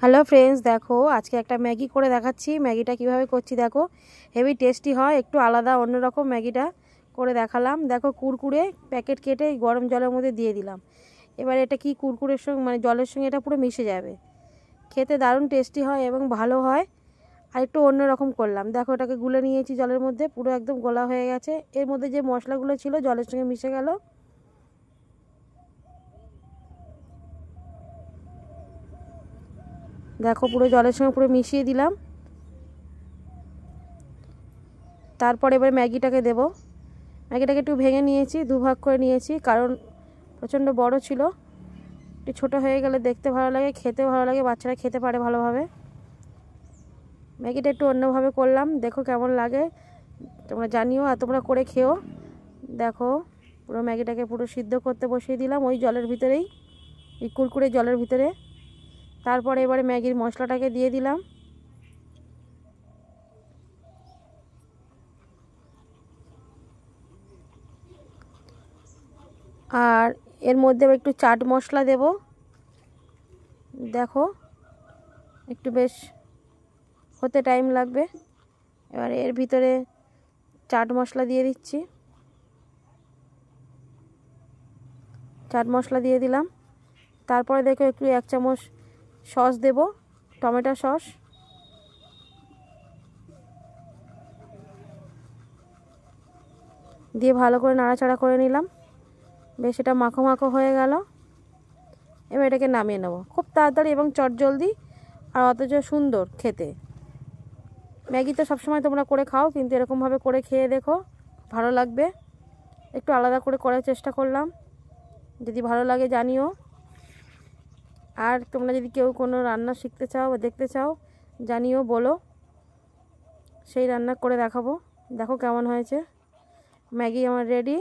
Hello friends, দেখো আজকে একটা ম্যাগি করে দেখাচ্ছি। ম্যাগিটা কিভাবে করছি দেখো, হেভি টেস্টি হয়, একটু আলাদা অন্যরকম ম্যাগিটা করে দেখালাম। দেখো কুরকুরে প্যাকেট কেটে গরম জলের মধ্যে দিয়ে দিলাম। এবার এটা কি কুরকুরের সঙ্গে মানে জলের সঙ্গে এটা পুরো মিশে যাবে, খেতে দারুণ টেস্টি হয় এবং ভালো হয়। আর একটু অন্যরকম করলাম, দেখো এটাকে গুলে নিয়েছি জলের মধ্যে, পুরো একদম গোলা হয়ে গেছে। এর মধ্যে যে মশলাগুলো ছিল জলের সঙ্গে মিশে গেল। দেখো পুরো জলের সঙ্গে পুরো মিশিয়ে দিলাম। তারপর এবার ম্যাগিটাকে দেব। ম্যাগিটাকে একটু ভেঙে নিয়েছি, দুভাগ করে নিয়েছি, কারণ প্রচণ্ড বড় ছিল। একটু ছোটো হয়ে গেলে দেখতে ভালো লাগে, খেতে ভালো লাগে, বাচ্চারা খেতে পারে ভালোভাবে। ম্যাগিটা একটু অন্যভাবে করলাম, দেখো কেমন লাগে তোমরা জানিও, আর তোমরা করে খেও। দেখো পুরো ম্যাগিটাকে পুরো সিদ্ধ করতে বসিয়ে দিলাম ওই জলের ভিতরেই, এই কুরকুরে জলের ভিতরে। তারপরে এবারে ম্যাগির মশলাটাকে দিয়ে দিলাম। আর এর মধ্যে একটু চাট মশলা দেব। দেখো একটু বেশ হতে টাইম লাগবে। এবার এর ভিতরে চাট মশলা দিয়ে দিচ্ছি, চাট মশলা দিয়ে দিলাম। তারপরে দেখো একটু 1 চামচ সস দেব, টমেটো সস। দিয়ে ভালো করে নাড়াচাড়া করে নিলাম, বেশ এটা মাখো মাখো হয়ে গেল। এবার এটাকে নামিয়ে নেব খুব তাড়াতাড়ি এবং চটজলদি, আর অথচ সুন্দর খেতে। ম্যাগি তো সবসময় তোমরা করে খাও, কিন্তু এরকমভাবে করে খেয়ে দেখো, ভালো লাগবে। একটু আলাদা করে করার চেষ্টা করলাম, যদি ভালো লাগে জানিও। আর তোমরা যদি কেউ কোনো রান্না শিখতে চাও বা দেখতে চাও জানিও, বলো, সেই রান্না করে দেখাবো। দেখো কেমন হয়েছে, ম্যাগি আমার রেডি।